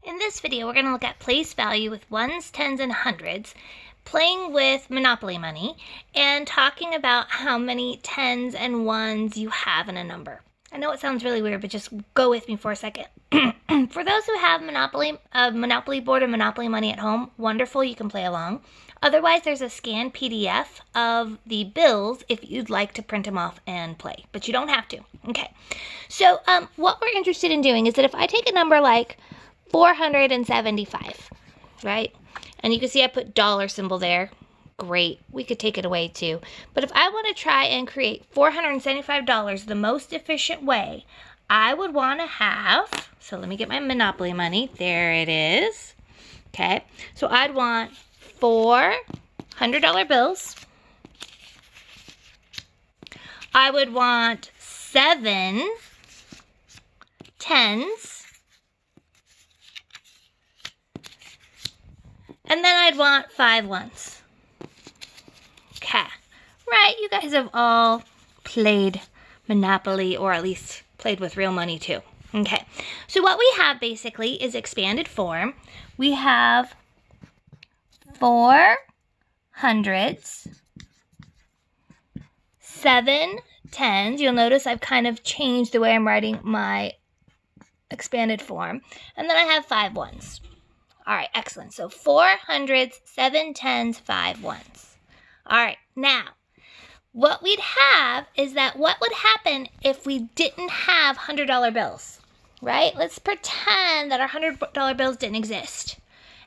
In this video, we're going to look at place value with ones, tens, and hundreds, playing with Monopoly money, and talking about how many tens and ones you have in a number. I know it sounds really weird, but just go with me for a second. For those who have Monopoly board or Monopoly money at home, wonderful, you can play along. Otherwise, there's a scanned PDF of the bills if you'd like to print them off and play, but you don't have to. Okay, so what we're interested in doing is that if I take a number like 475, right? And you can see I put dollar symbol there. Great. We could take it away too. But if I want to try and create $475 the most efficient way, I would want to have, so let me get my Monopoly money. There it is. Okay. So I'd want 4 $100 bills. I would want 7 tens. And then I'd want 5 ones. Okay. Right, you guys have all played Monopoly, or at least played with real money too. Okay. So what we have basically is expanded form. We have 4 hundreds, 7 tens. You'll notice I've kind of changed the way I'm writing my expanded form. And then I have 5 ones. All right, excellent. So 4 hundreds, 7 tens, 5 ones. All right, now, what we'd have is that what would happen if we didn't have $100 bills, right? Let's pretend that our $100 bills didn't exist.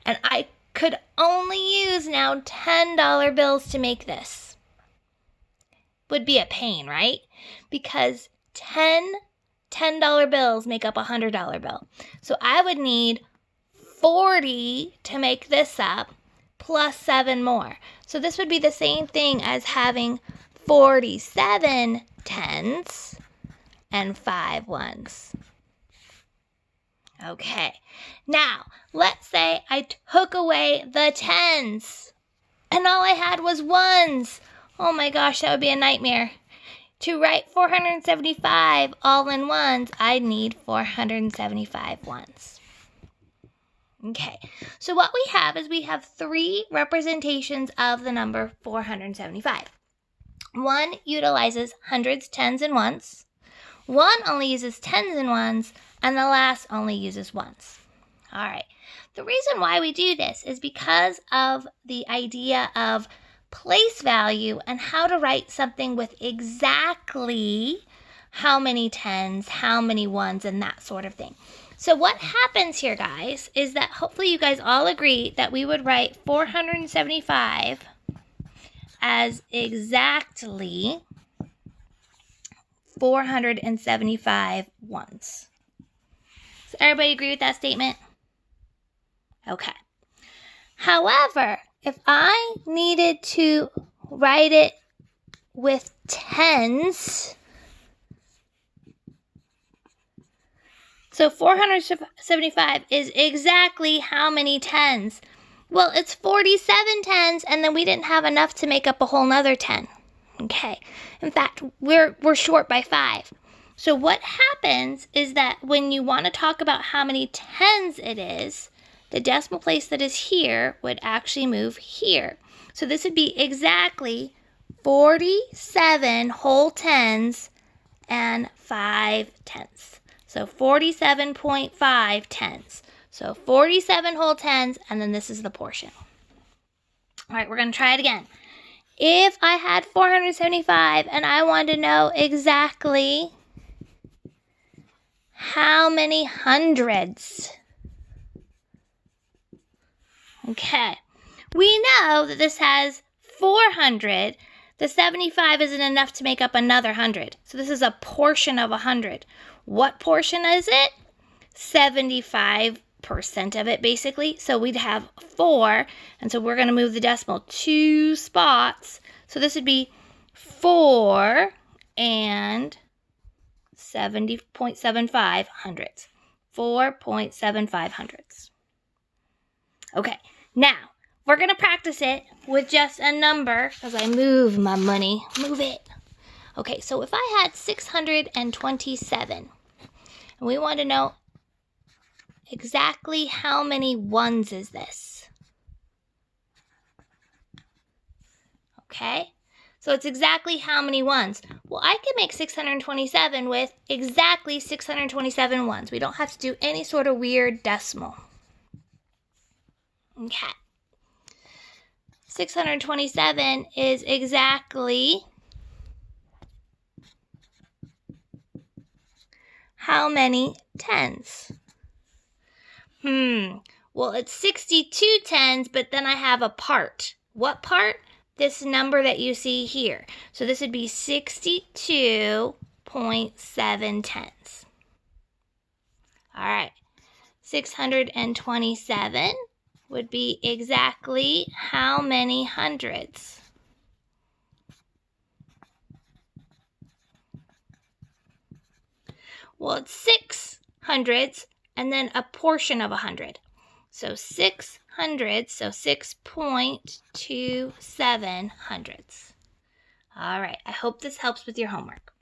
And I could only use now $10 bills to make this. Would be a pain, right? Because 10 $10 bills make up a $100 bill. So I would need 40 to make this up, plus 7 more. So this would be the same thing as having 47 tens and 5 ones. Okay, now let's say I took away the tens and all I had was ones. Oh my gosh, that would be a nightmare. To write 475 all in ones, I need 475 ones. Okay, so what we have is we have 3 representations of the number 475. One utilizes hundreds, tens, and ones. One only uses tens and ones, and the last only uses ones. All right, the reason why we do this is because of the idea of place value and how to write something with exactly how many tens, how many ones, and that sort of thing. So what happens here, guys, is that hopefully you guys all agree that we would write 475 as exactly 475 ones. Does everybody agree with that statement? Okay. However, if I needed to write it with tens, so 475 is exactly how many tens? Well, it's 47 tens, and then we didn't have enough to make up a whole nother 10. Okay. In fact, we're short by 5. So what happens is that when you want to talk about how many tens it is, the decimal place that is here would actually move here. So this would be exactly 47 whole tens and 5 tenths. So 47.5 tens. So 47 whole tens, and then this is the portion. All right, we're going to try it again. If I had 475 and I wanted to know exactly how many hundreds. Okay, we know that this has 400. The 75 isn't enough to make up another 100. So this is a portion of 100. What portion is it? 75% of it, basically. So we'd have 4, and so we're going to move the decimal 2 spots. So this would be 4 and 70.75 hundredths. 4.75 hundredths. Okay, now we're going to practice it with just a number as I move my money. Move it. Okay, so if I had 627, and we want to know exactly how many ones is this? Okay, so it's exactly how many ones? Well, I can make 627 with exactly 627 ones. We don't have to do any sort of weird decimal. Okay. 627 is exactly how many tens? Well, it's 62 tens, but then I have a part. What part? This number that you see here. So this would be 62.7 tens. All right. 627 would be exactly how many hundreds? Well, it's 6 hundreds and then a portion of 100. So 6 hundreds, so 6.27 hundredths. All right, I hope this helps with your homework.